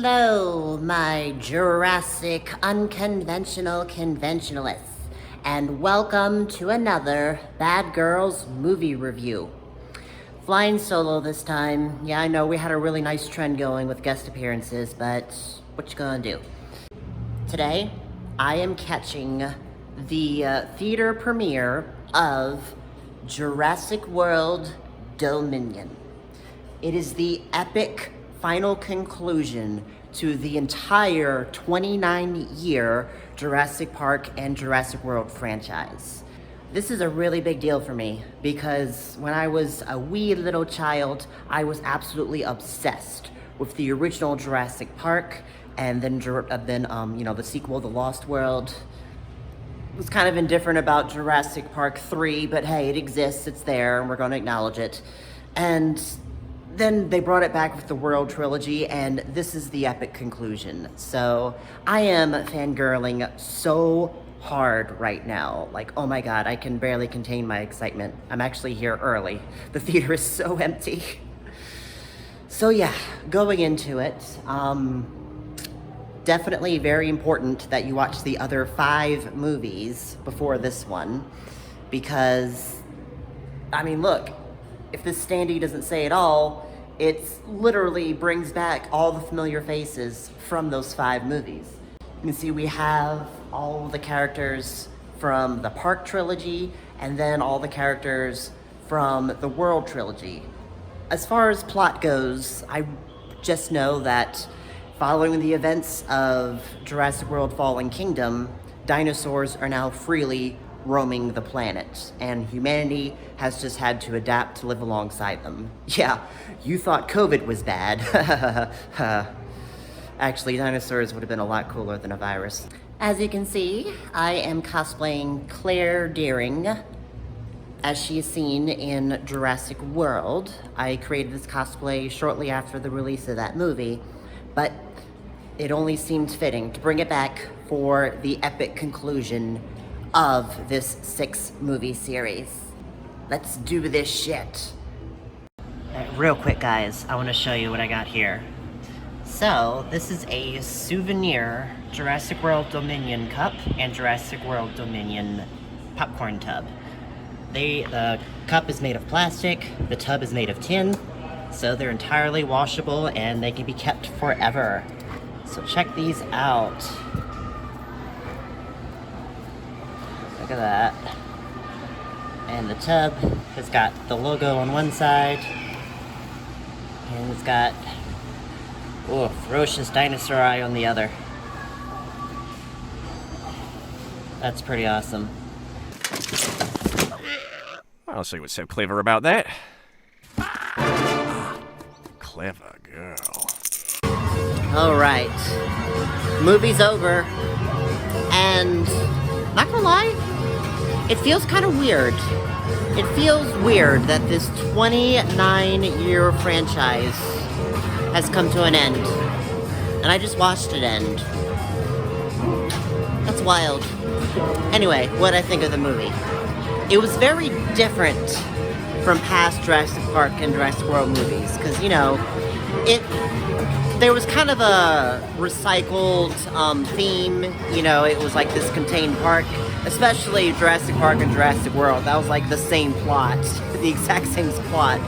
Hello, my Jurassic unconventional conventionalists, and welcome to another Bad Girls movie review. Flying solo this time. Yeah, I know we had a really nice trend going with guest appearances, but what you gonna do? Today, I am catching the theater premiere of Jurassic World Dominion. It is the epic final conclusion to the entire 29-year Jurassic Park and Jurassic World franchise. This is a really big deal for me because when I was a wee little child, I was absolutely obsessed with the original Jurassic Park and then the sequel, The Lost World. Was kind of indifferent about Jurassic Park 3, but hey, it exists, it's there, and we're going to acknowledge it. And then they brought it back with the World Trilogy, and this is the epic conclusion. So I am fangirling so hard right now. Like, oh my god, I can barely contain my excitement. I'm actually here early. The theater is so empty. So yeah, going into it, definitely very important that you watch the other 5 movies before this one, because, I mean, look, if this standee doesn't say it all, it literally brings back all the familiar faces from those 5 movies. You can see we have all the characters from the Park trilogy, and then all the characters from the World trilogy. As far as plot goes, I just know that following the events of Jurassic World Fallen Kingdom, dinosaurs are now freely roaming the planet, and humanity has just had to adapt to live alongside them. Yeah, you thought COVID was bad. Actually, dinosaurs would have been a lot cooler than a virus. As you can see, I am cosplaying Claire Dearing, as she is seen in Jurassic World. I created this cosplay shortly after the release of that movie, but it only seemed fitting to bring it back for the epic conclusion of this 6-movie series. Let's do this shit. Real quick, guys, I want to show you what I got here. So, this is a souvenir Jurassic World Dominion cup and Jurassic World Dominion popcorn tub. The cup is made of plastic, the tub is made of tin, so they're entirely washable and they can be kept forever. So check these out. Look at that. And the tub has got the logo on one side, and it's got a ferocious dinosaur eye on the other. That's pretty awesome. I'll see what's so clever about that. Clever girl. Alright. Movie's over. And, not gonna lie, it feels kind of weird. It feels weird that this 29-year franchise has come to an end. And I just watched it end. That's wild. Anyway, what I think of the movie. It was very different from past Jurassic Park and Jurassic World movies, because, you know, there was kind of a recycled theme. You know, it was like this contained park, especially Jurassic Park and Jurassic World. That was like the same plot, the exact same plot.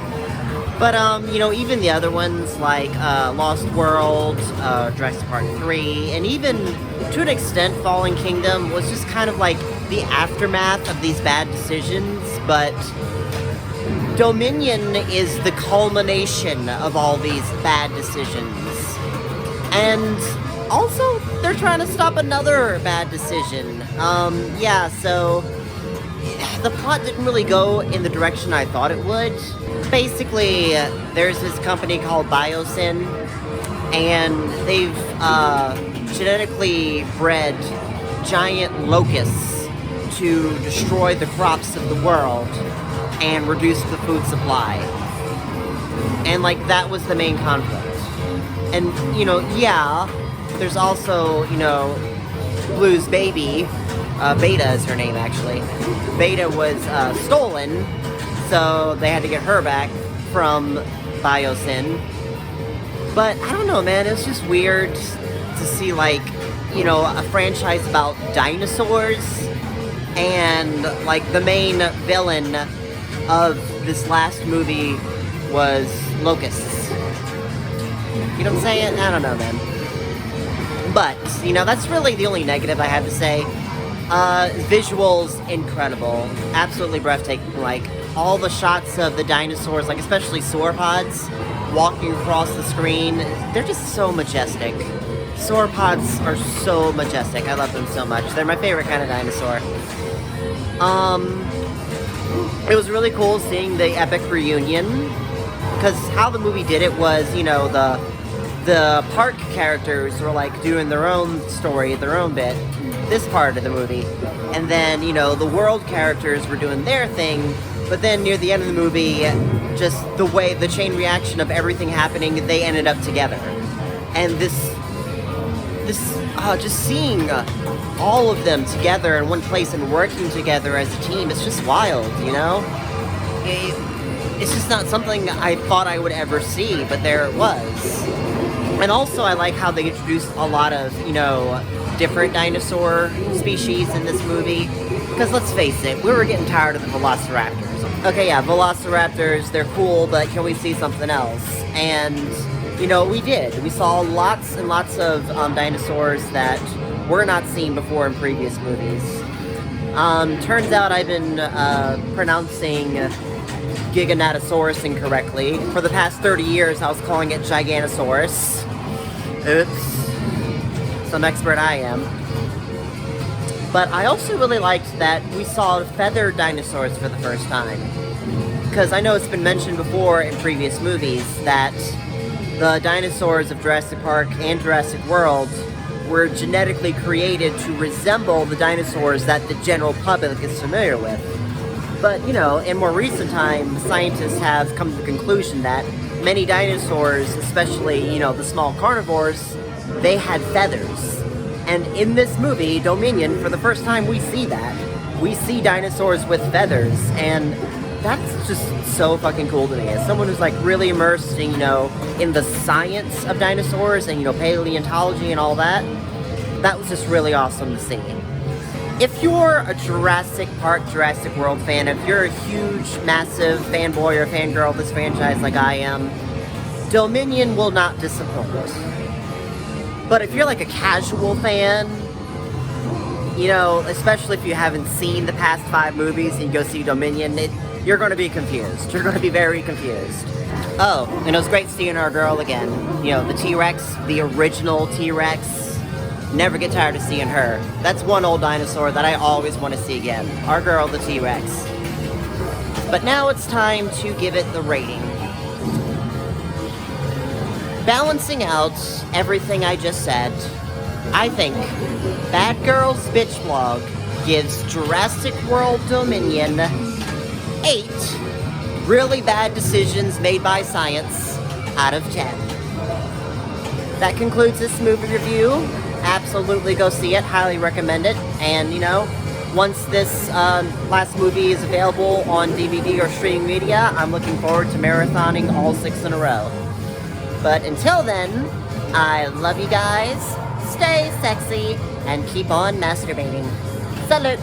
But, you know, even the other ones, like Lost World, Jurassic Park 3, and even, to an extent, Fallen Kingdom was just kind of like the aftermath of these bad decisions, but Dominion is the culmination of all these bad decisions. And also, they're trying to stop another bad decision. So the plot didn't really go in the direction I thought it would. Basically, there's this company called Biosyn, and they've genetically bred giant locusts to destroy the crops of the world and reduce the food supply. And, like, that was the main conflict. And, you know, yeah, there's also, you know, Blue's baby, Beta is her name, actually. Beta was stolen, so they had to get her back from Biosyn. But I don't know, man. It was just weird to see, like, you know, a franchise about dinosaurs and, like, the main villain of this last movie was locusts. You know what I'm saying? I don't know, man. But, you know, that's really the only negative I have to say. Visuals, incredible. Absolutely breathtaking. Like, all the shots of the dinosaurs, like, especially sauropods, walking across the screen, they're just so majestic. Sauropods are so majestic. I love them so much. They're my favorite kind of dinosaur. It was really cool seeing the epic reunion, because how the movie did it was, you know, the park characters were, like, doing their own story, their own bit, this part of the movie, and then, you know, the world characters were doing their thing, but then near the end of the movie, just the way, the chain reaction of everything happening, they ended up together. And just seeing all of them together in one place and working together as a team, it's just wild, you know? It's just not something I thought I would ever see, but there it was. And also, I like how they introduced a lot of, you know, different dinosaur species in this movie. Because let's face it, we were getting tired of the velociraptors. Okay, yeah, velociraptors, they're cool, but can we see something else? And, you know, we did. We saw lots and lots of dinosaurs that were not seen before in previous movies. Turns out I've been pronouncing Giganotosaurus incorrectly. For the past 30 years, I was calling it Giganosaurus. Oops. Some expert I am. But I also really liked that we saw feathered dinosaurs for the first time. Because I know it's been mentioned before in previous movies that the dinosaurs of Jurassic Park and Jurassic World were genetically created to resemble the dinosaurs that the general public is familiar with. But, you know, in more recent times, scientists have come to the conclusion that many dinosaurs, especially, you know, the small carnivores, they had feathers. And in this movie, Dominion, for the first time we see that. We see dinosaurs with feathers, and that's just so fucking cool to me. As someone who's, like, really immersed in, you know, in the science of dinosaurs and, you know, paleontology and all that, that was just really awesome to see. If you're a Jurassic Park, Jurassic World fan, if you're a huge, massive fanboy or fangirl of this franchise like I am, Dominion will not disappoint. But if you're like a casual fan, you know, especially if you haven't seen the past 5 movies and you go see Dominion, you're going to be confused. You're going to be very confused. Oh, and it was great seeing our girl again. You know, the T-Rex, the original T-Rex. Never get tired of seeing her. That's one old dinosaur that I always want to see again. Our girl, the T-Rex. But now it's time to give it the rating. Balancing out everything I just said, I think Bad Girls Bitch Blog gives Jurassic World Dominion 8 really bad decisions made by science out of 10. That concludes this movie review. Absolutely go see it. Highly recommend it. And, you know, once this last movie is available on DVD or streaming media, I'm looking forward to marathoning all 6 in a row. But until then, I love you guys, stay sexy, and keep on masturbating. Salute!